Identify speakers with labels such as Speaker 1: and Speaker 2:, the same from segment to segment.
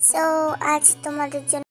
Speaker 1: So আজ তোমাদের জন্য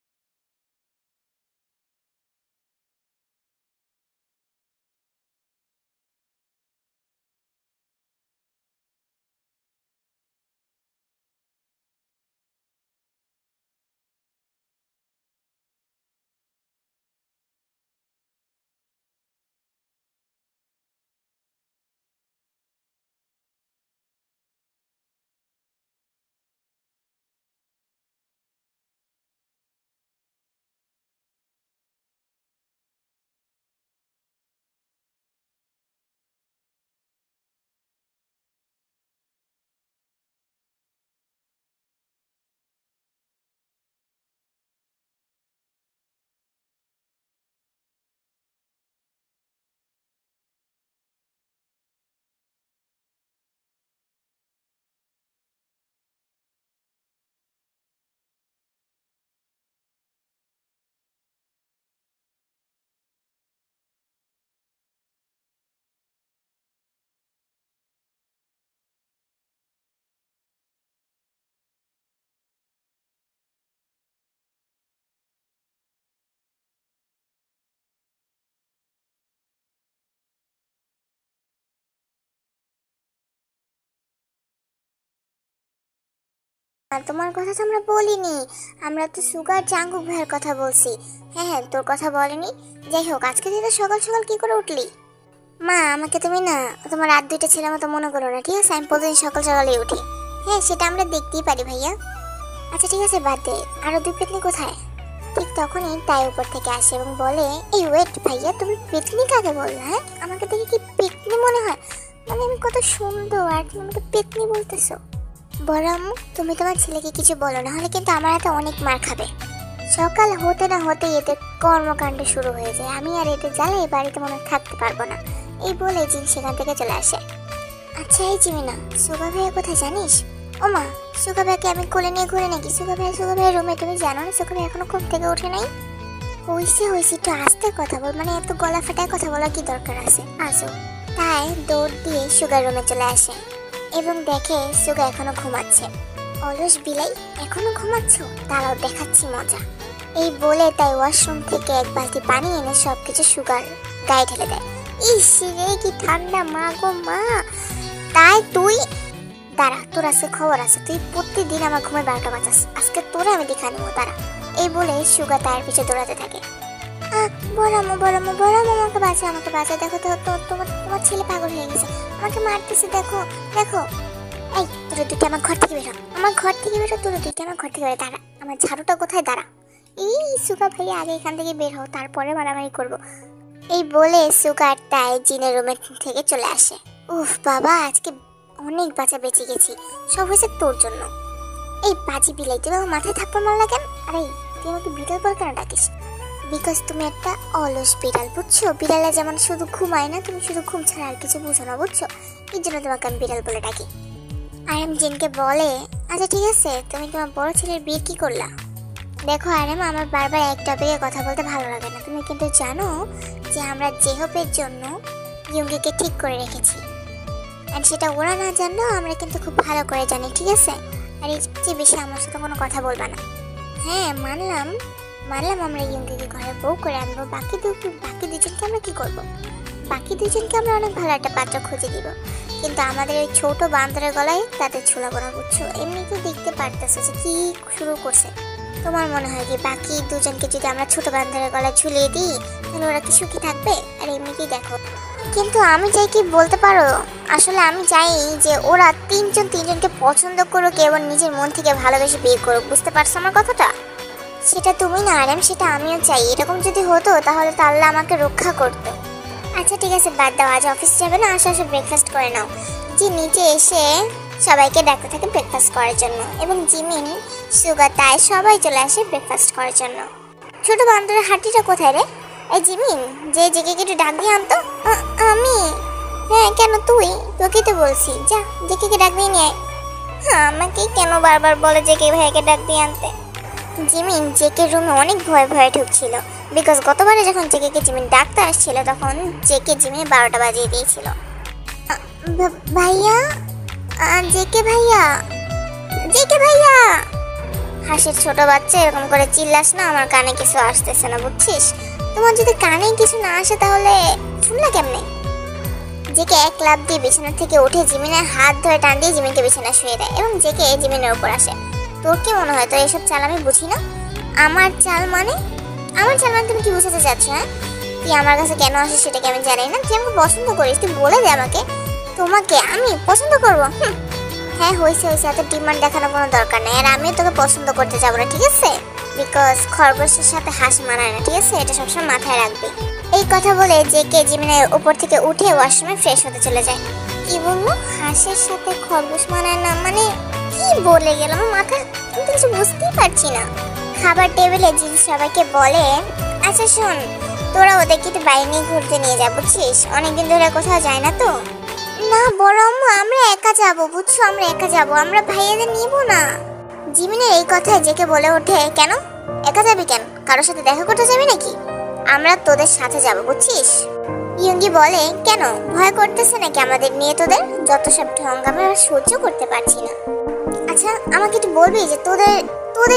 Speaker 1: তোমার কথা তো আমরা বলিনি। আমরা তো সুগার জাঙ্কুক ভাইয়ের কথা বলছি। হ্যাঁ হ্যাঁ, তোর কথা বলেনি। যাই হোক, আজকে তুই তো সকাল সকাল কি করে উঠলি? মা, আমাকে তুমি না তোমার রাত 2টা ছেলের মতো মনে করো না, ঠিক আছে? আমি প্রতিদিন সকাল সকালে উঠি। হ্যাঁ, সেটা আমরা দেখতেই পারি ভাইয়া। আচ্ছা ঠিক আছে, বাদ দে। আরো 2 পেতনি কোথায়? ঠিক তখনই তাই উপর থেকে আসে এবং বলে, এই ওয়েট ভাইয়া, তুমি পেতনি কাকে বললে? হ্যাঁ, আমাকে দেখে কি পেতনি মনে হয়? মানে আমি কত সুন্দর আর তুমি আমাকে পেতনি বলতেছো? বড় আম্মু, তুমি তোমার ছেলেকে কিছু বলো না হলে কিন্তু আমার হাতে অনেক মার খাবে। সকাল হতে না হতে এদের কর্মকাণ্ড শুরু হয়ে যায়। আমি আর এদের জ্বালায় বাড়িতে মনে হয় থাকতে পারবো না। এই বলে জিন সেখান থেকে চলে আসে। আচ্ছা এই জিমিনা, সুগা ভাইয়া কোথায় জানিস? ও মা, সুগা ভাইয়াকে আমি কোলে নিয়ে ঘুরে নাকি? সুগা ভাইয়ের রুমে, তুমি জানো না সুগা ভাই এখনো ঘুম থেকে ওঠে নাই? হইছে একটু আস্তে কথা বল, মানে এত গলা ফাটায় কথা বলার কি দরকার আছে? আসো। তাই দৌড় দিয়ে সুগার রুমে চলে আসে এবং দেখে সুগা এখনো ঘুমাচ্ছে। অলস বিলাই, এখনো ঘুমাচ্ছ? দাঁড়াও, দেখাচ্ছি মজা। এই বলে তাই ওয়াশরুম থেকে এক বালতি পানি এনে সবকিছু সুগার গায়ে ঢেলে দেয়। ইস রে, কি ঠান্ডা মা গো মা! তাই তুই দাঁড়া, তোর আজকে খবর আছে। তুই প্রতিদিন আমার ঘুমে 12টা বাজাস, আজকে তোরে আমি দেখা নেবো, দাঁড়া। এই বলে সুগা তার পিছনে দৌড়াতে থাকে। বড়ামো আমাকে বাঁচা। দেখো তো, তোমার ছেলে পাগল হয়ে গেছে, আমাকে মারতেছে। দেখো। এই তোরা দুটো আমার ঘর থেকে বেরো, তোরা দুটো আমার ঘর থেকে বেরো। দাঁড়া, আমার ঝাড়ুটা কোথায়? দাঁড়া। এই সুগা ভাইয়া, আগে এখান থেকে বের হও, তারপরে মারামারি করবো। এই বলে সুগার তাই জিনের রুমে থেকে চলে আসে। উফ বাবা, আজকে অনেক বাঁচা বেঁচে গেছি, সব হয়েছে তোর জন্য। এই বাজি বিলাই, তুমি আমার মাথায় থাপ্পড় মারলা কেন? আরে তুই আমাকে বিড়াল বল কেন ডাকিস? বিকজ তুমি একটা অলস বিড়াল, বুঝছো? বিড়ালে যেমন শুধু ঘুমায় না, তুমি শুধু ঘুম ছাড়া আর কিছু বুঝো না, বুঝছো? এই জন্য তোমাকে আমি বিড়াল বলে ডাকি। আরেম জিনকে বলে, আচ্ছা ঠিক আছে, তুমি তোমার বড় ছেলের বিয়ে কি করলা? দেখো আরেম, আমার বারবার এক টপিকে কথা বলতে ভালো লাগে না। তুমি কিন্তু জানো যে আমরা জেহপের জন্য ইয়ঙ্গিকে ঠিক করে রেখেছি, আর সেটা ওরা না জানলেও আমরা কিন্তু খুব ভালো করে জানি, ঠিক আছে? আর এই যে বিষয়ে আমার সাথে কোনো কথা বলবা না। হ্যাঁ মানলাম আমরা ইয়ঙ্গিকে ঘরে বউ করে আনবো। বাকি দুজনকে আমরা কি করব? বাকি দুজনকে আমরা অনেক ভালো একটা পাত্র খুঁজে দিব, কিন্তু আমাদের ওই ছোট বান্দরের গলায় তাদের ঝুলাবো না, বুঝছো? এমনি তো দেখতে পারতেছো যে কি শুরু করছে। তোমার মনে হয় কি বাকি দুজনকে যদি আমরা ছোট বান্দরের গলায় ঝুলিয়ে দিই তাহলে ওরা কি সুখী থাকবে? আর এমনিতেই দেখো, কিন্তু আমি চাই কি বলতে পারো, আসলে আমি চাই যে ওরা তিনজনকে পছন্দ করুক এবং নিজের মন থেকে ভালোবেসে বিয়ে করুক, বুঝতে পারছো আমার কথাটা? সেটা তুমি না আরাম, সেটা আমিও চাই। এরকম যদি হতো তাহলে তো আল্লাহ আমাকে রক্ষা করতো। আচ্ছা ঠিক আছে, বাদ দাও, আজ অফিস যাবে না, আসে ব্রেকফাস্ট করে নাও। যে নিচে এসে সবাইকে ডাকতে থাকে ব্রেকফাস্ট করার জন্য, এবং জিমিন, সুগা, তাই সবাই চলে আসে ব্রেকফাস্ট করার জন্য। ছোট বান্দরের হাঁটিটা কোথায় রে? এই জিমিন, যে জেকে একটু ডাক দিয়ে আনতো। আমি? হ্যাঁ কেন তুই? তোকে তো বলছি, যা জেকে ডাক দিয়ে নিয়ে আয়। হ্যাঁ, আমাকে কেন বারবার বলে জেকে ভাইয়াকে ডাক দিয়ে আনতে? জিমিন জেকের রুমে অনেক ভয়ে ঢুকছিল, বিকজ গতবারে যখন জেকে জিমিন ডাকতে আসছিল তখন জেকে জিমিন 12টা বাজিয়ে দিয়েছিল। ভাইয়া, জেকে ভাইয়া। মাসের ছোট বাচ্চা এরকম করে চিল্লাস না, আমার কানে কিছু আসতেছে না বুঝছিস। তোমার যদি কানে কিছু না আসে তাহলে শুনলা কেমনে? জেকে এক লাফ দিয়ে বিছানা থেকে উঠে জিমিনের হাত ধরে টান দিয়ে জিমিনকে বিছানা শুয়ে দেয় এবং জেকে জিমিনের উপর আসে। তোর কি মনে হয় তোর এসব চাল আমি বুঝি না? আমার চাল মানে তুমি কি বুঝাতে চাচ্ছ? হ্যাঁ, তুই আমার কাছে কেন আসিস সেটা কি আমি জানি না? তুই আমাকে পছন্দ করিস, তুই বলে দে আমাকে। তোমাকে আমি পছন্দ করবো? হ্যাঁ হয়েছে, এত ডিমান্ড দেখানোর কোনো দরকার নেই। আর আমিও তোকে পছন্দ করতে যাবো না, ঠিক আছে? বিকজ খরগোশের সাথে হাঁস মানায় না, ঠিক আছে? এটা সবসময় মাথায় রাখবি। এই কথা বলে জেকে জিমিনের উপর থেকে উঠে ওয়াশরুমে ফ্রেশ হতে চলে যায়। কি বললো? হাঁসের সাথে খরগোশ মানায় না মানে কি বলে গেল? আমার মাথায় কিন্তু কিছু বুঝতেই পারছি না। খাবার টেবিলে জিজি সবাইকে বলে, আচ্ছা শোন, তোরা ওদেরকে একটু বাইরে নিয়ে ঘুরতে নিয়ে যা, বুঝছিস? অনেকদিন ধরে কোথাও যায় না তো। না বড় আম্মু, আমরা একা যাবো, বুঝছো? আমরা একা যাবো, আমরা ভাইয়াদের নিব না। জিমিনের এই কথায় জেকে বলে ওঠে, কেন একা যাবি কেন? কারোর সাথে দেখা করতে যাবি নাকি? আমরা তোদের সাথে যাবো, বুঝছিস? ইয়ঙ্গি বলে, কেন ভয় করতেছে নাকি আমাদের নিয়ে তোদের? যত সব ঢং আমরা সহ্য করতে পারছি না। আচ্ছা আমাকে একটু বলবি যে তোদের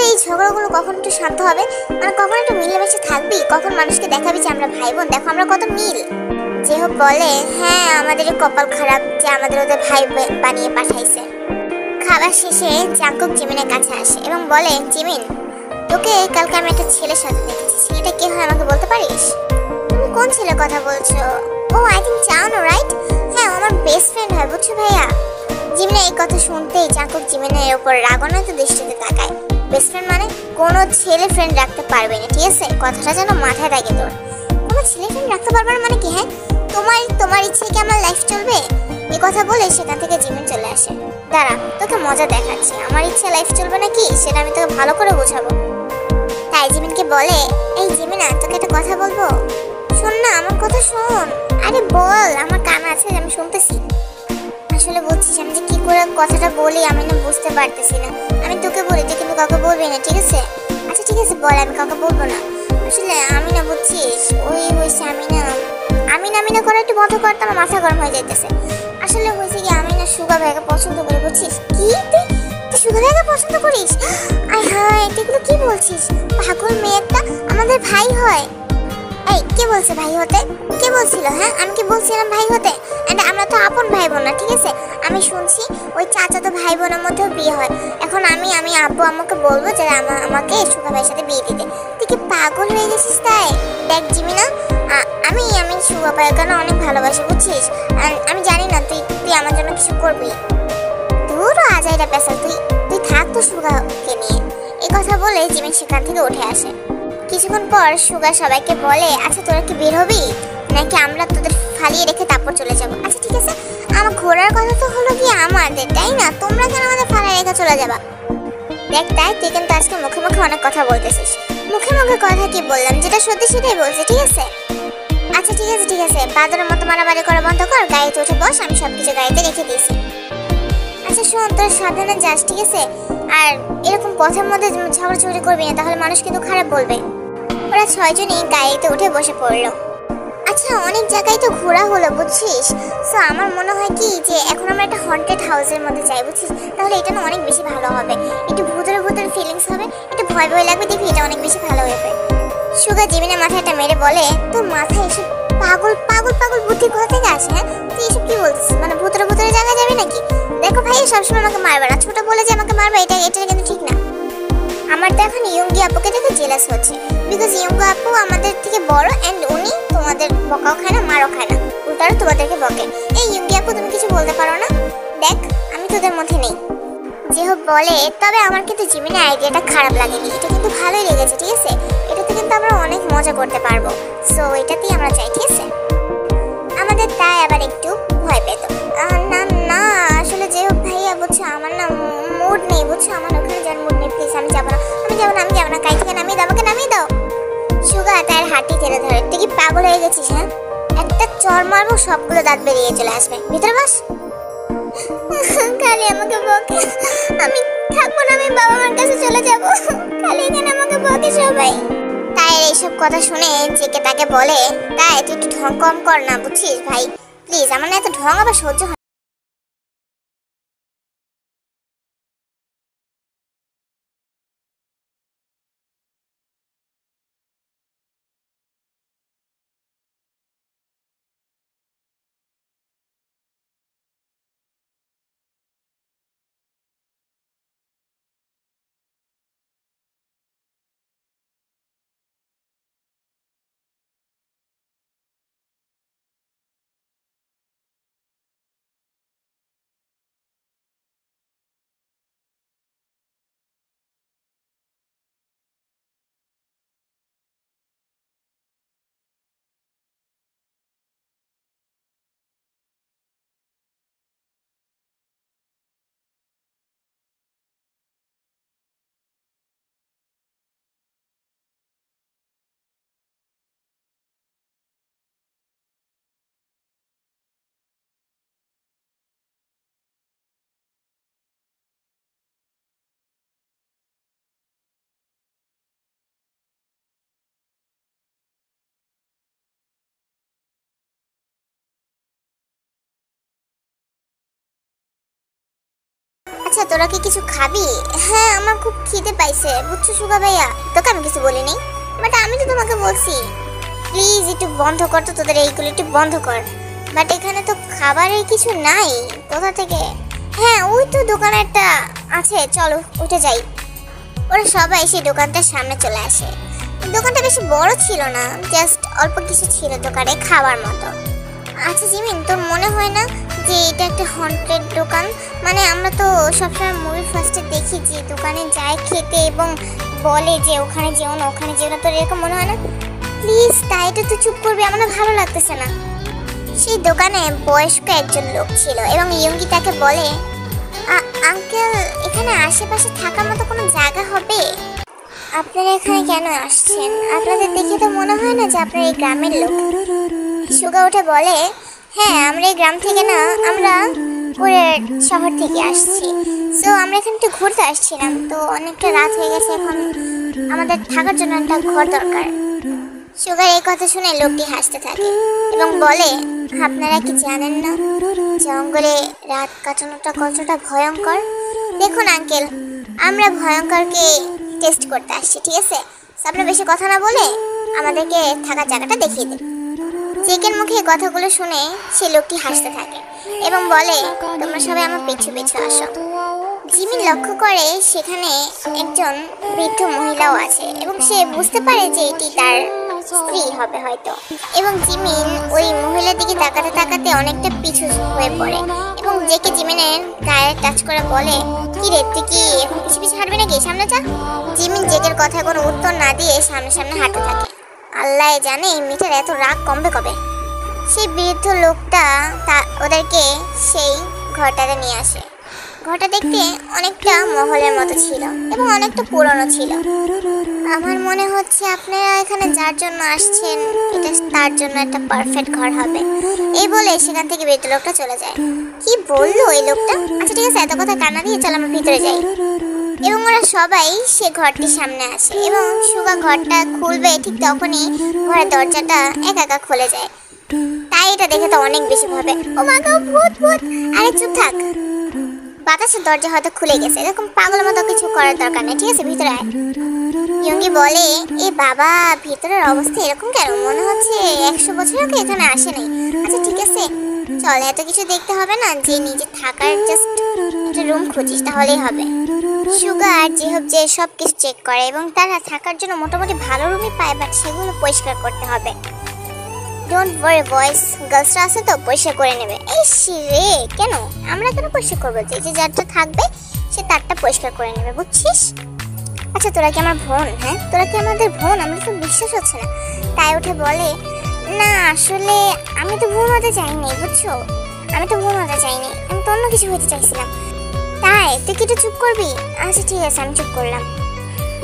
Speaker 1: এই ঝগড়াগুলো কখন একটু শান্ত হবে? মানে কখন একটু মিলেমিশে থাকবি? কখন মানুষকে দেখাবি যে আমরা ভাই বোন, দেখো আমরা কত মিল। যেহব বলে, হ্যাঁ আমাদের কপাল খারাপ যে আমাদের ওদের ভাই বানিয়ে পাঠাইছে। খাবার শেষে জাঙ্কুক জিমিনের কাছে আসে এবং বলে, জিমিন তোকে কালকে আমি একটা ছেলের সাথে দেখেছি, ছেলেটা কে হয় আমাকে বলতে পারিস? তুমি কোন ছেলের কথা বলছো? ও আই থিঙ্ক চাওনো, রাইট? হ্যাঁ আমার বেস্ট ফ্রেন্ড হয়, বুঝছো ভাইয়া? জিমিনের এই কথা শুনতেই জাঙ্কুক জিমিনের উপর রাগান্বিত দৃষ্টিতে তাকায়। বেস্ট ফ্রেন্ড মানে কোনো ছেলে ফ্রেন্ড রাখতে পারবে না, ঠিক আছে? কথাটা যেন মাথায় থাকে তোর। কোনো ছেলে ফ্রেন্ড রাখতে পারবে না মানে কি? হ্যাঁ তোমার ইচ্ছে কি আমার লাইফ চলবে? এই কথা বলে সেখান থেকে জিমিন চলে আসে। দাঁড়া তোকে মজা দেখাচ্ছি, আমার ইচ্ছে লাইফ চলবে নাকি সেটা আমি তোকে ভালো করে বোঝাবো। তাই জিমিনকে বলে, এই জিমিনা তোকে একটা কথা বলবো, শোন না আমার কথা শোন। আরে বল, আমার কান আছে, আমি শুনতেছি। আসলে বুঝছিস আমি যে কি করে কথাটা বলি আমি না বুঝতে পারতেছি না। আমি তোকে বলি, তুই কিন্তু কাউকে বলবি না, ঠিক আছে? আচ্ছা ঠিক আছে বল, আমি কাউকে বলবো না। আসলে আমি না বুঝছিস ওই হয়েছে আমি না করে একটু বন্ধ করতে আমার মাথা গরম হয়ে যাইতেছে। আসলে হয়েছে কি আমি না সুগা ভাইকে পছন্দ করি, বুঝছিস? কি তুই সুগা ভাইকে পছন্দ করিস? আয় হায় তুইগুলো কি বলছিস? পাগল মেয়ে একটা, আমাদের ভাই হয়। এই কে বলছে ভাই হতে? কে বলছিল? হ্যাঁ আমি কি বলছিলাম ভাই হতে? আমরা তো আপন ভাই বোন না, ঠিক আছে? আমি শুনছি ওই চাচাতো ভাই বোনের মধ্যেও বিয়ে হয়। এখন আমি আব্বু আম্মুকে বলবো যে আমাকে সুগা ভাইয়ের সাথে বিয়ে দিতে। তুই কি পাগল হয়ে গেছিস? তাই দেখ জিমিনা, আমি সুগা ভাইকে না অনেক ভালোবাসি, বুঝছিস? আমি জানি না তুই আমার জন্য কিছু করবি। দূর আজাইরা পেশা, তুই থাক তো সুগাকে নিয়ে। এই কথা বলে জিমিন সেখান থেকে উঠে আসে। কিছুক্ষণ পর সুগা সবাইকে বলে, আচ্ছা তোরা কি বের হবি নাকি আমরা তোদের ফালিয়ে রেখে তারপর চলে যাবো? আচ্ছা ঠিক আছে, আমার ঘোরার কথা তো হলো কি আমাদের, তাই না? তোমরা কেন আমাদের ফালিয়ে রেখে চলে যাবা? দেখ তাই তুই কিন্তু আজকে মুখে মুখে অনেক কথা বলতেছিস। মুখে মুখে কথা কি বললাম, যেটা সত্যি সেটাই বলছি, ঠিক আছে? আচ্ছা ঠিক আছে বাদরের মতো মারামারি করা বন্ধ কর, গাড়িতে উঠে বস, আমি সবকিছু গাড়িতে রেখে দিয়েছি। আচ্ছা শোন, তোর সাবধানে যাস, ঠিক আছে? আর এরকম পথের মধ্যে ঝগড়াঝগড়ি করবি না, তাহলে মানুষ কিন্তু খারাপ বলবে। ওরা 6 জনই গাড়িতে উঠে বসে পড়লো। আচ্ছা অনেক জায়গায় তো ঘোরা হলো, বুঝছিস? সো আমার মনে হয় কি যে এখন আমরা একটা হন্টেড হাউসের মধ্যে যাই, বুঝছিস? তাহলে এটা না অনেক বেশি ভালো হবে, একটু ভূতের ফিলিংস হবে, একটু ভয় লাগবে, দেখবি এটা অনেক বেশি ভালো হবে। সুগা জিমিনের মাথাটা মেরে বলে, তোর মাথায় এসব পাগল বুদ্ধি কোথা থেকে আসে? হ্যাঁ তুই এসব কি বলছিস? মানে ভূতের জায়গায় যাবি নাকি? দেখো ভাই সবসময় আমাকে মারবে না, ছোট বলে যে আমাকে মারবে এটা কিন্তু ঠিক না। আমার তো এখন ইয়ঙ্গি আপুকে দেখে জেলাস হচ্ছে, বিকজ ইয়ঙ্গি আপু আমাদের থেকে বড় এন্ড উনি তোমাদের বকাও খায় না, মারও খায় না, উল্টারও তোমাদেরকে বকে। এই ইয়ঙ্গি আপু তুমি কিছু বলতে পারো না? দেখ আমি তোদের মধ্যে নেই। যে হোক বলে, তবে আমার কিন্তু জিমিনের আইডিয়াটা খারাপ লাগেনি, এটা কিন্তু ভালোই লেগেছে, ঠিক আছে? এটাতে কিন্তু আমরা অনেক মজা করতে পারবো, সো এটাতেই আমরা চাই, ঠিক আছে? আমাদের তাই আবার একটু ভয় পেত না আসলে যে হোক ভাইয়া, বুঝছো আমার না মুড নেই, বুঝছো? আমার ওখানে যাওয়ার মুড নেই, প্লিজ আমি যাবো না গাড়ি থেকে নামিয়ে দাও, আমাকে নামিয়ে দাও। সুগা তার হাঁটি টেনে ধরে, তুই কি পাগল হয়ে গেছিস? হ্যাঁ একটা চড় মারবো, সবগুলো দাঁত বেরিয়ে চলে আসবে, ভিতরে বস। খালি আমাকে বকে, আমি থাকবো না, আমি বাবা মার কাছে চলে যাবো, খালি এখানে আমাকে বকে সবাই। তাই এইসব কথা শুনে জেকে তাকে বলে, তাই তুই একটু ঢং কম কর না, বুঝছিস ভাই? প্লিজ, আমার না এত ঢং আবার সহ্য হয়। আচ্ছা তোরা কি কিছু খাবি? হ্যাঁ আমার খুব খিদে পাইছে বুঝছো সুগা ভাইয়া, তোকে আমি কিছু বলিনি, বাট আমি তো তোমাকে বলছি প্লিজ একটু বন্ধ কর তো, তোদের এইগুলো একটু বন্ধ কর। বাট এখানে তো খাবারের কিছু নাই, কোথা থেকে? হ্যাঁ ওই তো দোকান একটা আছে, চলো উঠে যাই। ওরা সবাই সেই দোকানটার সামনে চলে আসে। দোকানটা বেশি বড় ছিল না, জাস্ট অল্প কিছু ছিল দোকানে খাবার মতো। আচ্ছা জিমিন, তোর মনে হয় না যে এটা একটা হন্টেড দোকান? মানে আমরা তো সবসময় মুভি ফার্স্টে দেখি যে দোকানে যায় খেতে এবং বলে যে ওখানে যেও না ওখানে যেও না, তোর এরকম মনে হয় না? প্লিজ তাইটা তো চুপ করবি, আমার ভালো লাগতেছে না। সেই দোকানে বয়স্ক একজন লোক ছিল এবং ইয়ঙ্গি তাকে বলে, আঙ্কেল এখানে আশেপাশে থাকার মতো কোনো জায়গা হবে? আপনারা এখানে কেন আসছেন? আপনাদের দেখে তো মনে হয় না যে আপনারা এই গ্রামের লোক। সুগা উঠে বলে, হ্যাঁ আমরা এই গ্রাম থেকে না, আমরা পরের শহর থেকে আসছি। সো আমরা এখানে একটু ঘুরতে আসছিলাম, তো অনেকটা রাত হয়ে গেছে, এখন আমাদের থাকার জন্য একটা ঘর দরকার। সুগার এই কথা শুনে লোকটি হাসতে থাকে এবং বলে, আপনারা কি জানেন না জঙ্গলে রাত কাটানোটা কতটা ভয়ঙ্কর? দেখুন আঙ্কেল, আমরা ভয়ঙ্করকে টেস্ট করতে আসছি, ঠিক আছে? আপনারা বেশি কথা না বলে আমাদেরকে থাকার জায়গাটা দেখিয়ে দিন। জেকের মুখে কথাগুলো শুনে সে লোকটি হাসতে থাকে এবং বলে, তোমরা সবাই আমার পিছু পিছু আসো। জিমিন লক্ষ্য করে সেখানে একজন বৃদ্ধ মহিলাও আছে এবং সে বুঝতে পারে যে এটি তার স্ত্রী হবে হয়তো। এবং জিমিন ওই মহিলার দিকে তাকাতে তাকাতে অনেকটা পিছু হয়ে পড়ে এবং জেকে জিমিনের গায়ে টাচ করে বলে, কি রে তুই কি এখন পিছু পিছু হাঁটবি নাকি? সামনে যা। জিমিন জেকের কথায় কোনো উত্তর না দিয়ে সামনে সামনে হাঁটতে থাকে। আল্লাহ জানে এই মেয়েটার এত রাগ কমবে কবে। সেই বৃদ্ধ লোকটা ওদেরকে সেই ঘরটাতে নিয়ে আসে। ঘরটা দেখতে অনেকটা মহলের মতো ছিল এবং অনেকটা পুরনো ছিল। আমার মনে হচ্ছে আপনারা এখানে যার জন্য আসছেন এটা তার জন্য একটা পারফেক্ট ঘর হবে, এই বলে সেখান থেকে বৃদ্ধ লোকটা চলে যায়। কি বললো এই লোকটা? আচ্ছা ঠিক আছে, এত কথা কান্না দিয়ে চল আমরা ভিতরে যাই। এবং ওরা সবাই সে ঘরটির সামনে আসে এবং সুগা ঘরটা খুলবে ঠিক তখনই ঘরের দরজাটা একা একা খুলে যায়। তাই এটা দেখে তো অনেক বেশি ভাবে, ও মা গো ভূত ভূত। আরে চুপ থাক, বাতাসের দরজা হয়তো খুলে গেছে, এরকম পাগলের মতো কিছু করার দরকার নেই, ঠিক আছে ভিতরে আয়। ইয়ঙ্গি বলে, এ বাবা ভিতরের অবস্থা এরকম কেন? মনে হচ্ছে 100 বছরও কি এখানে আসে নাই। আচ্ছা ঠিক আছে চল, এত কিছু দেখতে হবে না, যে নিজে থাকার জাস্ট একটা রুম খুঁজিস তাহলেই হবে। সুগা আর জিহব যে সব কিছু চেক করে এবং তারা থাকার জন্য মোটামুটি ভালো রুমই পায়, বাট সেগুলো পরিষ্কার করতে হবে। ডোন্ট ওয়ারি বয়েজ, গার্লসরা আছে তো পরিষ্কার করে নেবে। এই রে কেন আমরা কেন পরিষ্কার করবো? যে যারটা থাকবে সে তারটা পরিষ্কার করে নেবে, বুঝছিস? আচ্ছা তোরা কি আমার বোন? হ্যাঁ তোরা কি আমাদের বোন? আমরা তো বিশ্বাস হচ্ছে না। তাই উঠে বলে, না আসলে আমি তো বোন হতে চাইনি, বুঝছো? আমি তো বোন হতে চাইনি, আমি তো অন্য কিছু হতে চাইছিলাম। তাই তুই কি একটু চুপ করবি? আচ্ছা ঠিক আছে আমি চুপ করলাম।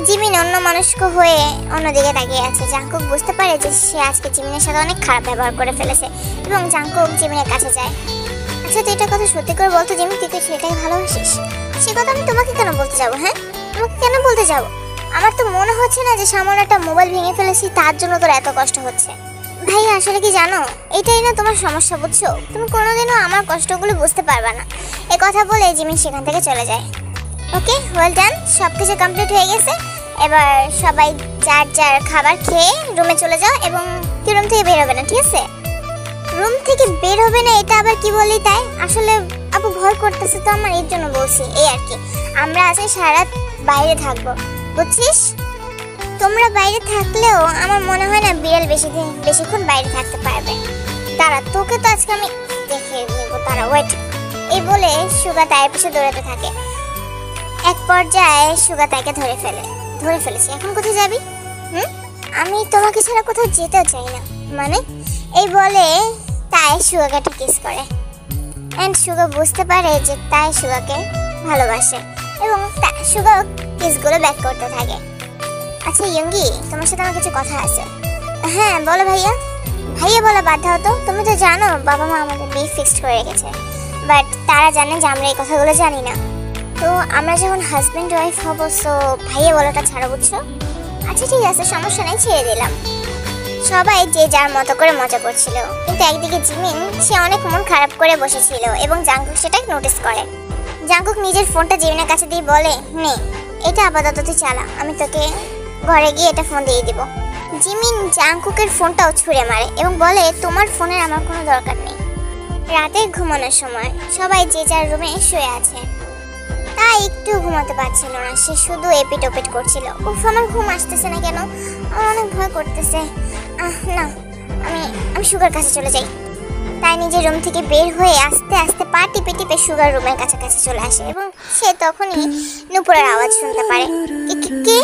Speaker 1: জিমিন অন্য মানুষকে হয়ে অন্যদিকে তাকিয়ে আছে। জাংকুক বুঝতে পারে যে সে আজকে জিমিনের সাথে অনেক খারাপ ব্যবহার করে ফেলেছে এবং জাংকুক জিমিনের কাছে যায়। আচ্ছা তুই এটা কথা সত্যি করে বলতো জিমিন, তুই তো সেটাই ভালোবাসিস? সে কথা আমি তোমাকে কেন বলতে যাবো? হ্যাঁ তোমাকে কেন বলতে যাবো? আমার তো মনে হচ্ছে না যে সামান্য একটা মোবাইল ভেঙে ফেলেছি তার জন্য তোর এত কষ্ট হচ্ছে। ভাই আসলে কি জানো, এটাই না তোমার সমস্যা, বুঝছো? তুমি কোনোদিনও আমার কষ্টগুলো বুঝতে পারবে না। এ কথা বলে জিমিন সেখান থেকে চলে যায়। ওকে ওয়েল ডান, সব কিছু কমপ্লিট হয়ে গেছে। এবার সবাই যার যার খাবার খেয়ে রুমে চলে যাও এবং কি রুম থেকে বের হবে না, ঠিক আছে? রুম থেকে বের হবে না এটা আবার কি বলি? তাই আসলে আপু ভয় করতেছে তো আমার, এর জন্য বলছি। এই আর কি, আমরা আজকে সারা রাত বাইরে থাকবো, বুঝছিস? তোমরা বাইরে থাকলেও আমার মনে হয় না বিড়াল বেশিক্ষণ বাইরে থাকতে পারবে। তারা তোকে তো আজকে আমি দেখে নেবো, তারা ওয়েট। এই বলে সুগা তায়ের পিছনে দৌড়াতে থাকে। এক পর্যায়ে সুগা তাইকে ধরে ফেলেছি। এখন কোথায় যাবি? আমি তোমাকে ছাড়া কোথাও যেতে চাই না। মানে? এই বলে তাই সুগাকে একটা কিস করে এন্ড সুগা বুঝতে পারে যে তাই সুগাকে ভালোবাসে এবং সুগা কিসগুলো ব্যাক করতে থাকে। আচ্ছা ইয়ঙ্গি, তোমার সাথে আমার কিছু কথা আছে। হ্যাঁ বলো ভাইয়া। ভাইয়া বলা বাধ্য হতো, তুমি তো জানো বাবা মা আমাদের বিয়ে ফিক্সড করে রেখেছে, বাট তারা জানে যে আমরা এই কথাগুলো জানি না। তো আমরা যখন হাজব্যান্ড ওয়াইফ হবো, সো ভাইয়া বলাটা ছাড়ো, বুঝছো? আচ্ছা ঠিক আছে সমস্যা নেই, ছেড়ে দিলাম। সবাই যে যার মতো করে মজা করছিল, কিন্তু একদিকে জিমিন সে অনেক মন খারাপ করে বসেছিল এবং জাংকুক সেটা নোটিস করে। জাঙ্কুক নিজের ফোনটা জিমিনের কাছে দিয়ে বলে, নে এটা আপাতত তুই চালা, আমি তোকে ঘরে গিয়ে এটা ফোন দিয়ে দিব। জিমিন জাঙ্কুকের ফোনটাও ছুঁড়ে মারে এবং বলে, তোমার ফোনের আমার কোনো দরকার নেই। রাতে ঘুমানোর সময় সবাই যে যার রুমে শুয়ে আছে। তাই একটু ঘুমাতে পারছিল না, সে শুধু এপিট ওপিট করছিল। উফ, আমার ঘুম আসতেছে না কেন, আমার অনেক ভয় করতেছে। না, আমি সুগার কাছে চলে যাই। তাই নিজের রুম থেকে বের হয়ে আস্তে আস্তে পা টিপে টিপে সুগার রুমের কাছাকাছি চলে আসে এবং সে তখনই নুপুরের আওয়াজ শুনতে পারে। কে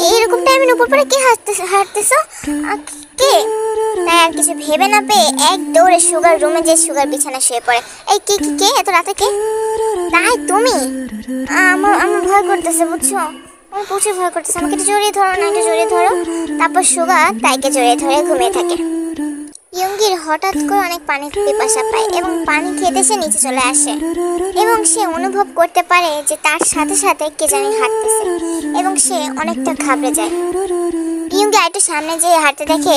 Speaker 1: এইরকম টাইমে নুপুর পরে কে হাঁটতেছ? কে? তাই আর কিছু ভেবে না পেয়ে এক দৌড়ে সুগার রুমে যে সুগার বিছানা শুয়ে পড়ে। এই কে এত রাতে কে? তাই তুমি? আমার ভয় করতেছে, বুঝছো? আমার প্রচুর ভয় করতেছে, আমাকে একটু জড়িয়ে ধরো না, একটু জড়িয়ে ধরো। তারপর সুগা তাইকে জড়িয়ে ধরে ঘুমিয়ে থাকে। ইয়ঙ্গির হঠাৎ করে অনেক পানির পিপাসা পায় এবং পানি খেতে সে নিচে চলে আসে এবং সে অনুভব করতে পারে যে তার সাথে সাথে কে জানি হাঁটতেছে এবং সে অনেকটা ঘাবড়ে যায়। ইয়ঙ্গি একটু সামনে যেয়ে হাঁটতে দেখে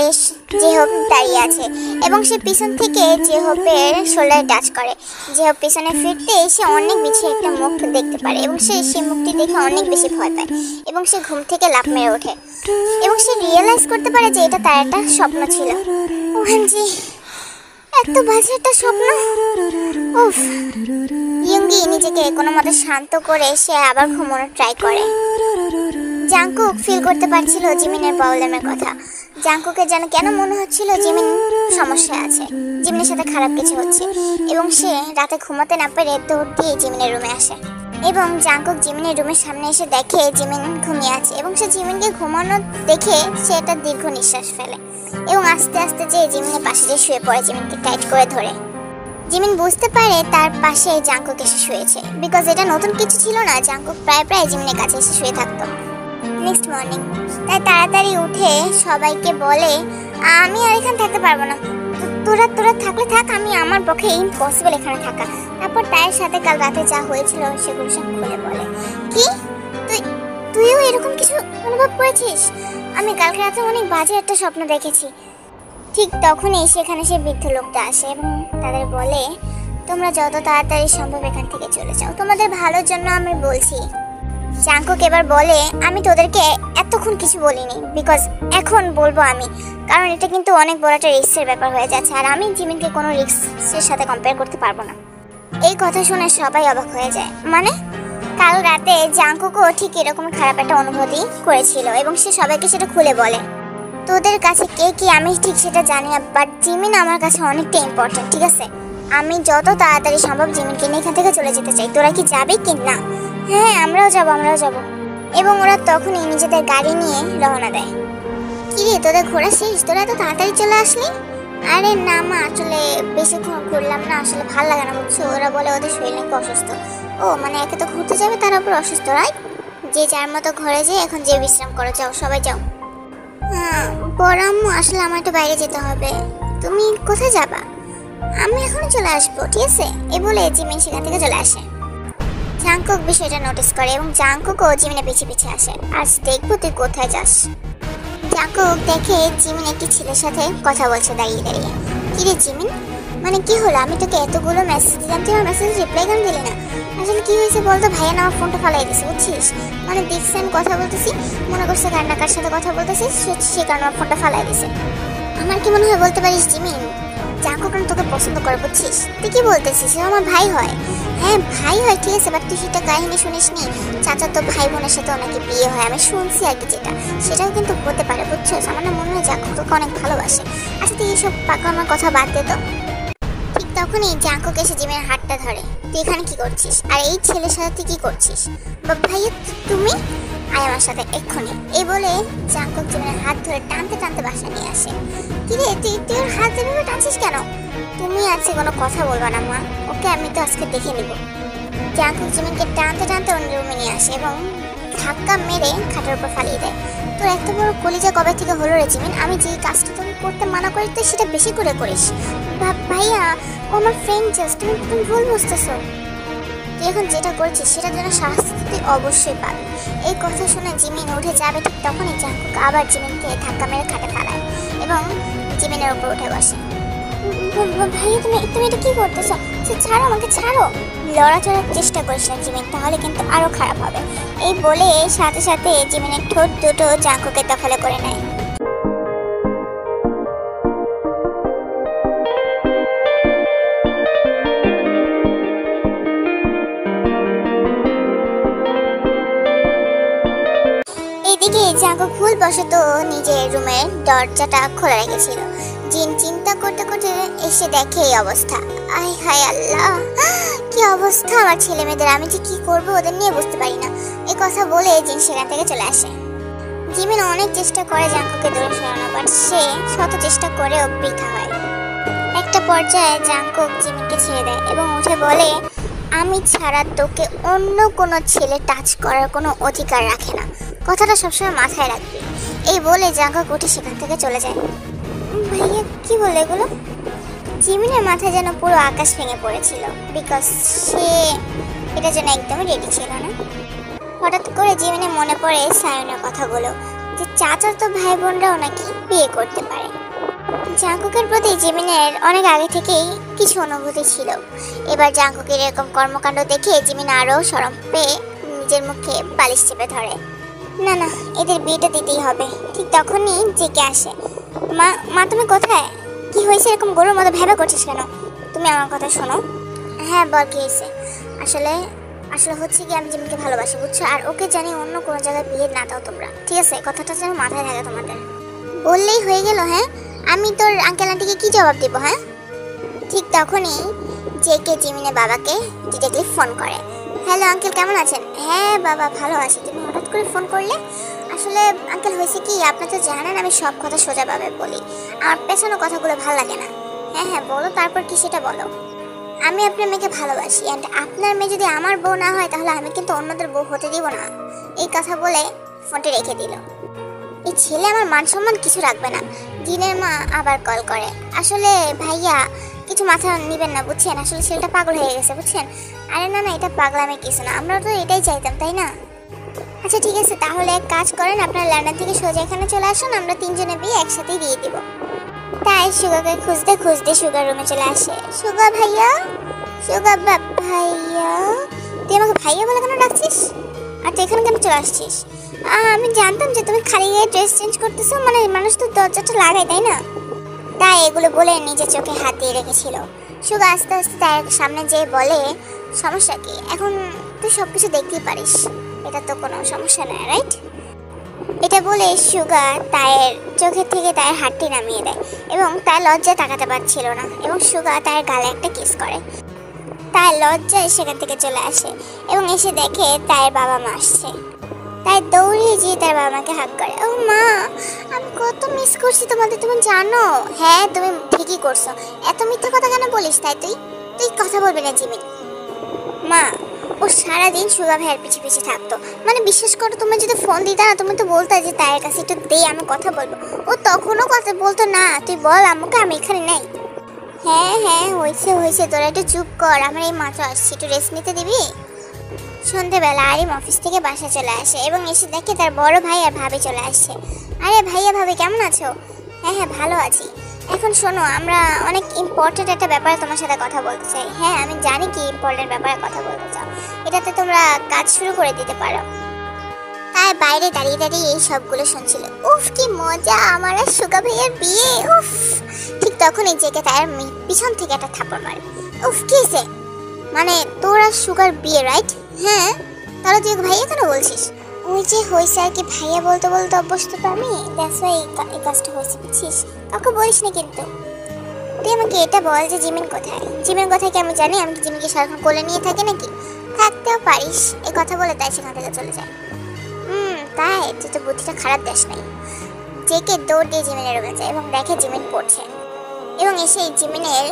Speaker 1: জেহোপ দাঁড়িয়ে আছে এবং সে পিছন থেকে জেহোপের শোল্ডারে টাচ করে। জেহোপ পিছনে ফিরতে সে অনেক বেশি একটা মুখ দেখতে পারে এবং সে সেই মুখটি দেখে অনেক বেশি ভয় পায় এবং সে ঘুম থেকে লাফ মেরে ওঠে এবং সে রিয়েলাইজ করতে পারে যে এটা তার একটা স্বপ্ন ছিল। ওএমজি, এত বাজে একটা স্বপ্ন। উফ। ইয়ঙ্গি নিজেকে কোনো মতে শান্ত করে সে আবার ঘুমানোর ট্রাই করে। জাঙ্কুক ফিল করতে পারছিল জিমিনের প্রবলেমের কথা। জাঙ্কুকের যেন কেন মনে হচ্ছিল জিমিন সমস্যা আছে, জিমিনের সাথে খারাপ কিছু হচ্ছে এবং সে রাতে ঘুমাতে না পেরে দৌড় দিয়ে জিমিনের রুমে আসে এবং জাঙ্কুক জিমিনের রুমের সামনে এসে দেখে জিমিন ঘুমিয়ে আছে এবং সে জিমিনকে ঘুমানো দেখে সে একটা দীর্ঘ নিঃশ্বাস ফেলে এবং আস্তে আস্তে যে জিমিনের পাশে যে শুয়ে পড়ে জিমিনকে টাইট করে ধরে। জিমিন বুঝতে পারে তার পাশে জাঙ্কুক এসে শুয়েছে, বিকজ এটা নতুন কিছু ছিল না। জাঙ্কুক প্রায় জিমিনের কাছে এসে শুয়ে থাকতো। নেক্সট মর্নিং তাই তাড়াতাড়ি উঠে সবাইকে বলে, আমি আর এখানে থাকতে পারবো না, তোরা থাকলে থাক, আমার পক্ষে ইম্পসিবল এখানে থাকা। তারপর তাইয়ের সাথে কাল রাতে যা হয়েছিল সেগুলো সব খুলে বলে। কি তুইও এরকম কিছু অনুভব করেছিস? আমি কালকে রাতে অনেক বাজে একটা স্বপ্ন দেখেছি। ঠিক তখনই সেখানে সে বৃদ্ধ লোকটা আসে এবং তাদের বলে, তোমরা যত তাড়াতাড়ি সম্ভব এখান থেকে চলে যাও, তোমাদের ভালোর জন্য আমি বলছি। জাঙ্কুক এবার বলে, আমি তোদেরকে এতক্ষণ কিছু বলিনি, বিকজ এখন বলবো আমি, কারণ এটা কিন্তু অনেক বড় একটা রিস্কের ব্যাপার হয়ে যাচ্ছে আর আমি জিমিনকে কোনো রিস্কের সাথে কম্পেয়ার করতে পারবো না। এই কথা শুনে সবাই অবাক হয়ে যায়। মানে কাল রাতে জাঙ্কুকও ঠিক এরকম খারাপ একটা অনুভূতি করেছিল এবং সে সবাইকে সেটা খুলে বলে। তোদের কাছে কে কি আমি ঠিক সেটা জানি না, বাট জিমিন আমার কাছে অনেকটা ইম্পর্টেন্ট, ঠিক আছে? আমি যত তাড়াতাড়ি সম্ভব জিমিনকে নিয়ে এখান থেকে চলে যেতে চাই। তোরা কি যাবি কি না? হ্যাঁ, আমরাও যাব। এবং ওরা তখনই নিজেদের গাড়ি নিয়ে রওনা দেয়। কিরে, তোদের ঘোরা শেষ? তোরা এত তাড়াতাড়ি চলে আসলি? আরে না মা, আসলে বেশিক্ষণ ঘুরলাম না, আসলে ভালো লাগে না, বুঝছো? ওরা বলে ওদের শরীর নাকি অসুস্থ। ও মানে একে তো ঘুরতে যাবে, তার উপর অসুস্থ, রাইট? যে যার মতো ঘরে যেয়ে এখন যে বিশ্রাম করো, যাও সবাই যাও। হ্যাঁ বড় আম্মু, আসলে আমার একটু বাইরে যেতে হবে। তুমি কোথায় যাবা? আমি এখনই চলে আসবো, ঠিক আছে? এই বলে জিমিন সেখান থেকে চলে আসে। জাঙ্কুক বিষয়টা নোটিস করে এবং জাঙ্কুকও জিমিনের পিছে আসে। আজ দেখবো তুই কোথায় যাস। জাঙ্কুক দেখে জিমিন একটি ছেলের সাথে কথা বলছে দাঁড়িয়ে। কিরে জিমিন, মানে কি হলো? আমি তোকে এতগুলো মেসেজ দিলাম, তুই আমার মেসেজ রিপ্লাই কেন দিলি না? আসলে কি হয়েছে বলতো? ভাইয়া না আমার ফোনটা ফালাই দিছে, বুঝছিস? মানে দেখছি আমি কথা বলতেছি, মনে করছে কার সাথে কথা বলতেছি, সে কারণে আমার ফোনটা ফালাই দিছে। আমার কি মনে হয় বলতে পারিস জিমিন, জাঙ্কুক তোকে পছন্দ করে, বুঝছিস? তুই কি বলতেছিস? সে আমার ভাই হয়। হ্যাঁ ভাই হয়, ঠিক আছে, বাট তুই সেটা কাহিনী শুনিস নি? চাচা তো ভাই বোনের সাথে অনেকে বিয়ে হয়, আমি শুনছি আর কি, সেটাও কিন্তু হতে পারে, বুঝছিস? আমার না মনে হয় জাঙ্কুক তোকে অনেক ভালোবাসে। আচ্ছা তুই এইসব পাকানোর কথা বাদ দে তো। ঠিক তখনই জাঙ্কুক এসে জিমিনের হাতটা ধরে। তুই এখানে কি করছিস? আর এই ছেলের সাথে তুই কি করছিস? ভাইয়া তুমি আয় আমার সাথে এক্ষুনি। এই বলে জাঙ্কুক জিমিনের হাত ধরে টানতে টানতে বাসা নিয়ে আসে। কিরে তুই ওর হাত এভাবে টানছিস কেন? তুমি আজকে কোনো কথা বলবা না মা, ওকে আমি তো আজকে দেখে নিব। জাঙ্কুক জিমিনকে টানতে টানতে অন্য রুমে নিয়ে আসে এবং ধাক্কা মেরে খাটের উপর ফালিয়ে দেয়। তোর এত বড় কলিজা কবে থেকে হলো রে জিমিন? আমি যে কাজটা তোকে করতে মানা করি তুই সেটা বেশি করে করিস। ভাইয়া ও আমার ফ্রেন্ড, জাস্ট তুমি ভুল বুঝতেছো। তুই এখন যেটা করছিস সেটার জন্য শাস্তি তুই অবশ্যই পাবি। এই কথা শুনে জিমিন উঠে যাবে, ঠিক তখনই জাঙ্কুক আবার জিমিনকে ধাক্কা মেরে খাটে ফালায় এবং জিমিনের উপর উঠে বসে। ভাইয়া তুমি তুমি এটা কি করতেছো? ছাড়ো আমাকে, ছাড়ো। লড়াচড়ার চেষ্টা করিস না জিমিন, তাহলে কিন্তু আরো খারাপ হবে। এই বলে সাথে সাথে জিমিনের ঠোঁট দুটো জাঙ্কুকে দখলে করে নেয়। এদিকে জাঙ্কুক ভুলবশত নিজের রুমের দরজাটা খোলা রেখেছিল। জিন চিন্তা করতে করতে এসে দেখে এই অবস্থা। আয় হায় আল্লাহ, কি অবস্থা আমার ছেলে মেয়েদের, আমি যে কি করবো ওদের নিয়ে বুঝতে পারি না। এই কথা বলে জিন সেখান থেকে চলে আসে। জিমিন অনেক চেষ্টা করে জাঙ্কুকে দূরে সরানো, বাট সে শত চেষ্টা করেও বৃথা হয়। একটা পর্যায়ে জাঙ্কুক জিমিনকে ছেড়ে দেয় এবং উঠে বলে, আমি ছাড়া তোকে অন্য কোনো ছেলে টাচ করার কোনো অধিকার রাখে না, কথাটা সবসময় মাথায় রাখবি। এই বলে জাঙ্কুক উঠে সেখান থেকে চলে যায়। ভাইয়া কি বলে এগুলো? জিমিনের মাথায় যেন পুরো আকাশ ভেঙে পড়েছিল, বিকজ সে এটার জন্য একদমই রেডি ছিল না। হঠাৎ করে জিমিনে মনে পড়ে সায়নের কথাগুলো, যে চাচার তো ভাই বোনরাও নাকি বিয়ে করতে পারে। জাঙ্কুকের প্রতি জিমিনের অনেক আগে থেকেই কিছু অনুভূতি ছিল। এবার জাঙ্কুকের এরকম কর্মকাণ্ড দেখে জিমিন আরও শরম পেয়ে নিজের মুখে বালিশ চেপে ধরে। না না, এদের বিয়েটা দিতেই হবে। ঠিক তখনই জেকে আসে। মা মা তুমি কোথায়? কি হয়েছে, এরকম গরুর মতো ভেবে করছিস কেন? তুমি আমার কথা শোনো। হ্যাঁ বল, কি হয়েছে? আসলে আসলে হচ্ছে কি, আমি জিমিনকে ভালোবাসি বুঝছো, আর ওকে জানি অন্য কোনো জায়গায় বিয়ে না দাও তোমরা, ঠিক আছে? কথাটা যেন মাথায় থাকে তোমাদের। বললেই হয়ে গেল। হ্যাঁ, আমি তোর আঙ্কেল আন্টিকে কি জবাব দেবো? হ্যাঁ। ঠিক তখনই জেকে জিমিনের বাবাকে ডিরেক্টলি ফোন করে। হ্যালো আঙ্কেল, কেমন আছেন? হ্যাঁ বাবা, ভালো আছি। তুমি হঠাৎ করে ফোন করলে? আসলে আঙ্কেল হয়েছে কি, আপনি তো জানেন আমি সব কথা সোজাভাবে বলি, আমার পেছানো কথাগুলো ভালো লাগে না। হ্যাঁ হ্যাঁ বলো, তারপর কি সেটা বলো। আমি আপনার মেয়েকে ভালোবাসি, অ্যান্ড আপনার মেয়ে যদি আমার বউ না হয় তাহলে আমি কিন্তু অন্যদের বউ হতে দিব না। এই কথা বলে ফোনটি রেখে দিল। এই ছেলে আমার মান সম্মান কিছু রাখবে না। জিনের মা আবার কল করে। আসলে ভাইয়া কিছু মাথা নিবেন না বুঝছেন, আসলে ছেলেটা পাগল হয়ে গেছে বুঝছেন। আরে না না, এটা পাগলামে কিছু না, আমরা তো এটাই চাইতাম তাই না? আচ্ছা ঠিক আছে, তাহলে এক কাজ করেন, আপনার লন্ডন থেকে সোজা এখানে চলে আসুন, আমরা তিনজনে বিয়ে একসাথেই দিয়ে দিব। তাই সুগাকে খুঁজতে খুঁজতে সুগার রুমে চলে আসে। সুগা ভাইয়া, সুগা ভাইয়া, তুই আমাকে ভাইয়া বলে কেন ডাকছিস? আর তুই এখানে কেন চলে আসছিস? আমি জানতাম যে তুমি খালি গায়ে ড্রেস চেঞ্জ করতেছো, মানে মানুষ তো দরজাটা লাগায় তাই না? তাই এগুলো বলে নিজের চোখে হাত দিয়ে রেখেছিল। সুগা আস্তে আস্তে তার সামনে যেয়ে বলে, সমস্যা কি, এখন তুই সব কিছু দেখতেই পারিস, এটা তো কোনো সমস্যা নয়, রাইট? এটা বলে সুগা তায়ের চোখের থেকে তায়ের হাতটি নামিয়ে দেয় এবং তার লজ্জায় তাকাতে পারছিল না, এবং সুগা তার গালে একটা কিস করে। তার লজ্জায় সেখান থেকে চলে আসে এবং এসে দেখে তার বাবা মা আসছে। তাই দৌড়িয়ে গিয়ে তার বাবা মাকে হাত করে। ও মা, আমি কত মিস করছি তোমাদের, তুমি জানো? হ্যাঁ তুমি ঠিকই করছো, এত মিথ্যা কথা কেন বলিস? তাই তুই তুই কথা বলবি না জিমিন। মা, ও সারাদিন সুগা ভাইয়ের পিছে পিছে থাকতো, মানে বিশ্বাস করো, তুমি যদি ফোন দিতা না, তুমি তো বলতে যে তার কাছে একটু দে আমি কথা বলবো, ও তখনও কথা বলতো না। তুই বল আম্মুকে আমি এখানে নেই। হ্যাঁ হ্যাঁ হয়েছে হয়েছে, তোরা একটু চুপ কর, আমার এই মাত্র আসছি, একটু রেস্ট নিতে দিবি? সন্ধ্যেবেলা আরিম অফিস থেকে বাসা চলে আসে এবং এসে দেখে তার বড় ভাই আর ভাবি চলে আসছে। আরে ভাইয়া ভাবি কেমন আছো? হ্যাঁ হ্যাঁ ভালো আছি। এখন শোনো, আমরা অনেক ইম্পর্টেন্ট একটা ব্যাপারে তোমার সাথে কথা বলতে চাই। হ্যাঁ আমি জানি কি ইম্পর্টেন্ট ব্যাপারে কথা বলতে চাও, এটাতে তোমরা কাজ শুরু করে দিতে পারো। তাই বাইরে দাঁড়িয়ে দাঁড়িয়ে এই সবগুলো শুনছিল। উফ কি মজা, আমার আর সুগা ভাইয়ের বিয়ে, উফ। ঠিক তখনই জেকে তার পিছন থেকে একটা থাপ্পড় মারে। উফ কি হয়েছে? মানে তোর আর সুগার বিয়ে, রাইট? হ্যাঁ, তাহলে তুই ভাইয়া কেন বলছিস? ওই যে হয়েছে আর কি, ভাইয়া বলতে বলতে অভ্যস্ত তো আমি, দ্যাটস ওয়াই এই কাজটা হয়েছে বুঝছিস। কাউকে বলিস না কিন্তু। তুই আমাকে এটা বল যে জিমিন কোথায়? জিমিন কোথায় কি আমি জানি? আমি কি জিমিনকে সারাক্ষণ কোলে নিয়ে থাকি নাকি? থাকতেও পারিস। এই কথা বলে তাই সেখান থেকে চলে যায়। তাই তুই তো বুদ্ধিটা খারাপ দেশ নাই। জেকে দৌড় দিয়ে জিমিনের রুমে যায় এবং দেখে জিমিন পড়ছে এবং এসে জিমিনের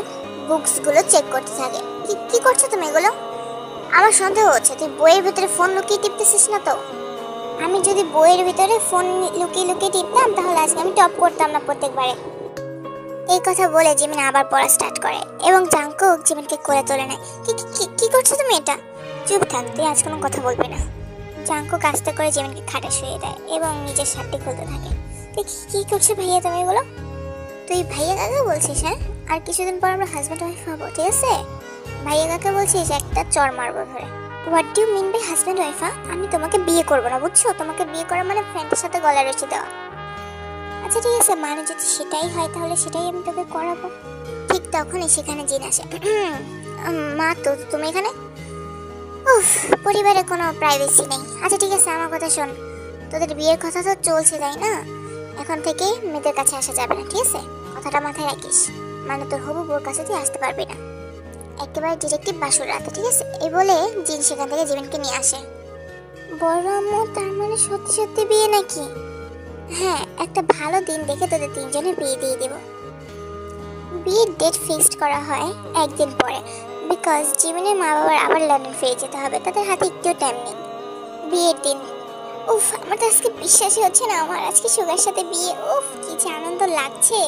Speaker 1: বুকসগুলো চেক করতে থাকে। কি করছো তুমি এগুলো? আমার সন্দেহ হচ্ছে তুই বইয়ের ভিতরে ফোন লুকিয়ে টিপতেছিস না তো? আমি যদি বইয়ের ভিতরে ফোন লুকিয়ে লুকিয়ে টিপতাম তাহলে আজকে আমি টপ করতাম না প্রত্যেকবারে। এই কথা বলে জিমিন আবার পড়া স্টার্ট করে এবং জাঙ্কুক জিমিনকে কোলে তুলে নেয়। কি করছো তুমি এটা? চুপ থাক, তুই আজ কোনো কথা বলবি না। জাঙ্কুক আস্তে করে জিমিনকে খাটে শুয়ে দেয় এবং নিজের শার্টটি খুলতে থাকে। তুই কি করছো ভাইয়া তুমি এগুলো? তুই ভাইয়া কাকে বলছিস? হ্যাঁ, আর কিছুদিন পর আমরা হাজব্যান্ড ওয়াইফ হবো, ঠিক আছে? ভাইয়া কাকে বলছিস? একটা চড় মারবো ধরে। What do you mean by husband wife? আমি তোমাকে বিয়ে করবো না, বুঝছো? তোমাকে বিয়ে করা মানে ফ্রেন্ডের সাথে গলা রয়েছে দেওয়া। আচ্ছা ঠিক আছে, মানে যদি সেটাই হয় তাহলে সেটাই আমি তোকে করাবো। ঠিক তখনই সেখানে জিন আসে। মা, তো তুমি এখানে? উফ, পরিবারে কোনো প্রাইভেসি নেই। আচ্ছা ঠিক আছে, আমার কথা শোন। তোদের বিয়ের কথা তো চলছে, তাই না? এখন থেকে মেয়েদের কাছে আসা যাবে না, ঠিক আছে? কথাটা মাথায় রাখিস। মানে তোর হবু বউর কাছে তুই আসতে পারবি না, একেবারে ডিরেক্টিভ বাসুর রাতে, ঠিক আছে? এই বলে জিন সেখান থেকে জীবনকে নিয়ে আসে। বড় আম্মু, তার মানে সত্যি সত্যি বিয়ে নাকি? হ্যাঁ, একটা ভালো দিন দেখে তোদের তিনজনের বিয়ে দিয়ে দেব। বিয়ের ডেট ফিক্সড করা হয় একদিন পরে, বিকজ জীবনের মা বাবার আবার লন্ডন ফিরে যেতে হবে, তাদের হাতে একটু টাইম নেই। বিয়ের দিন, উফ, আমার তো আজকে বিশ্বাসই হচ্ছে না আমার আজকে সুগার সাথে বিয়ে। উফ, কি যে আনন্দ লাগছে।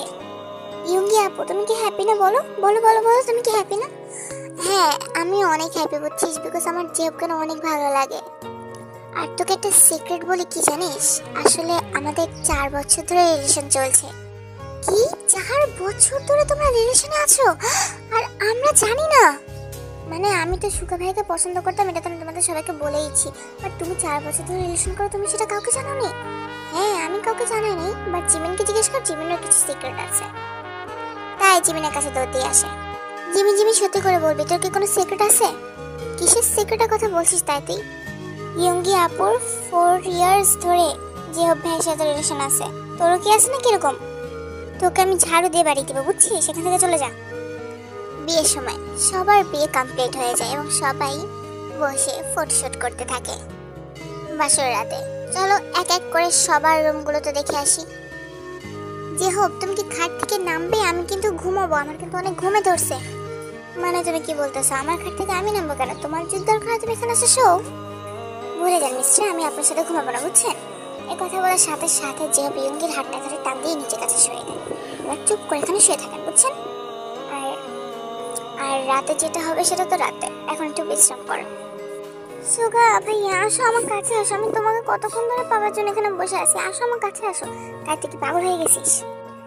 Speaker 1: ইয়ঙ্গি আপু, তুমি কি হ্যাপি না? বলো বলো বলো বলো, তুমি কি হ্যাপি না? হ্যাঁ, আমি অনেক হ্যাপি, বুঝছিস? বিকজ আমার জেবকে অনেক ভালো লাগে। আর তোকে একটা সিক্রেট বলি, কি জানিস? আসলে আমাদের 4 বছর ধরে রিলেশন চলছে। কি, 4 বছর ধরে তোমরা রিলেশনে আছো? আর আমরা জানি না? মানে আমি তো সুগা ভাইকে পছন্দ করতাম, এটা তো আমি তোমাদের সবাইকে বলেইছি। বাট তুমি 4 বছর ধরে রিলেশন করো, তুমি সেটা কাউকে জানাওনি? হ্যাঁ, আমি কাউকে জানাইনি, বাট জিমিনকে জিজ্ঞেস কর, জিমিনের কিছু সিক্রেট আছে। তাই জিমিনের কাছে দৌড় দিয়ে আসে। জিমিন, জিমিন সত্যি করে বলবি, তোর কি কোনো সিক্রেট আছে? কিসের সিক্রেটের কথা বলছিস তাই তুই? ইয়ঙ্গি আপুর 4 ইয়ার্স ধরে যে ভাইয়ের সাথে রিলেশন আছে, তোরও কি আছে না কিরকম? তোকে আমি ঝাড়ু দিয়ে বাড়ি দিব, বুঝছিস? সেখান থেকে চলে যা। বিয়ের সময় সবার বিয়ে কমপ্লিট হয়ে যায় এবং সবাই বসে ফটোশুট করতে থাকে বাসর রাতে। চলো এক এক করে সবার রুমগুলোতে দেখে আসি। যে হোক, তুমি কি খাট থেকে নামবে? আমি কিন্তু ঘুমাবো, আমার কিন্তু অনেক ঘুমে ধরছে। মানে তুমি কি বলতেছো? আমার খাট থেকে আমি নামবো কেন? তোমার যদি দরকার হয় তুমি এখানে এসে শো। ভুলে যান মিস্টার, আমি আপনার সাথে ঘুমাবো না, বুঝছেন? এই কথা বলার সাথে সাথে যে ইয়ঙ্গির হাতটা ধরে টান দিয়ে নিচে কাছে শুয়ে দেয়। এবার চুপ করে এখানে শুয়ে থাকেন, বুঝছেন? আর রাতে যেটা হবে সেটা তো রাতে, এখন একটু বিশ্রাম করো। সুগা ভাইয়া, আসো আমার কাছে আসো। আমি তোমাকে কতক্ষণ ধরে পাওয়ার জন্য এখানে বসে আছি। আসো আমার কাছে আসো। তাই তুই কি পাগল হয়ে গেছিস?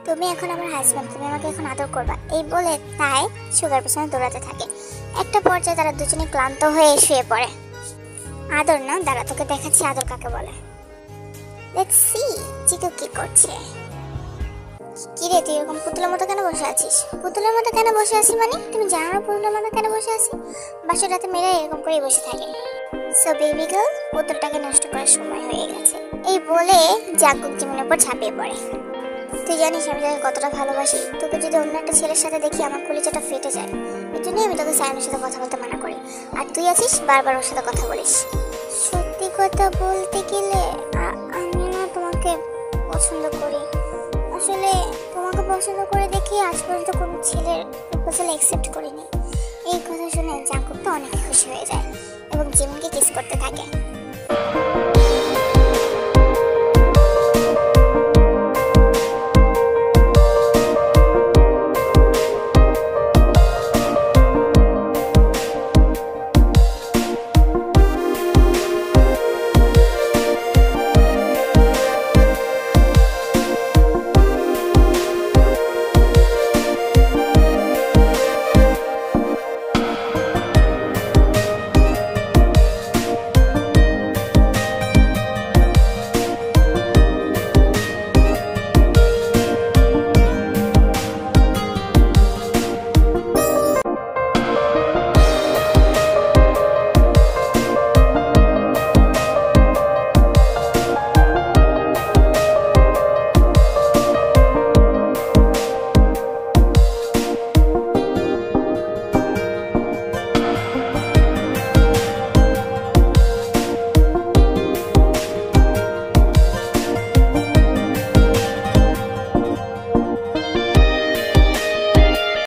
Speaker 1: তুমি এখন আমার হাজব্যান্ড, তুমি আমাকে এখন আদর করবা। এই বলে তাই সুগার পেছনে দৌড়াতে থাকে। একটা পর্যায়ে তারা দুজনে ক্লান্ত হয়ে শুয়ে পড়ে। আদর না, দাঁড়া তোকে দেখাচ্ছি আদর কাকে বলে। লেটস সি চিকু কি করছে। কিরে, তুই এরকম পুতুলের মতো কেন বসে আছিস? পুতুলের মতো কেন বসে আছি মানে? তুমি জানো না পুতুলের মতো কেন বসে আছি? বাসর রাতে মেয়েরা এরকম করেই বসে থাকে। সো বেবি গার্ল, পুতুলটাকে নষ্ট করার সময় হয়ে গেছে। এই বলে জাঙ্কুক জিমিনের উপর ঝাঁপিয়ে পড়ে। তুই জানিস আমি তোকে কতটা ভালোবাসি। তোকে যদি অন্য একটা ছেলের সাথে দেখি আমার কলিজাটা ফেটে যায়। এই জন্যই আমি তোকে সায়নের সাথে কথা বলতে মানা করি। আর তুই আছিস বারবার ওর সাথে কথা বলিস। সত্যি কথা বলতে গেলে আমি না তোমাকে পছন্দ করি। আসলে তোমাকে পছন্দ করে দেখি আজ পর্যন্ত কোনো ছেলের প্রপোজাল অ্যাকসেপ্ট করিনি। এই কথা শুনে জাঙ্কুক তো অনেক খুশি হয়ে যায় এবং জিমিনকে কিস করতে থাকে।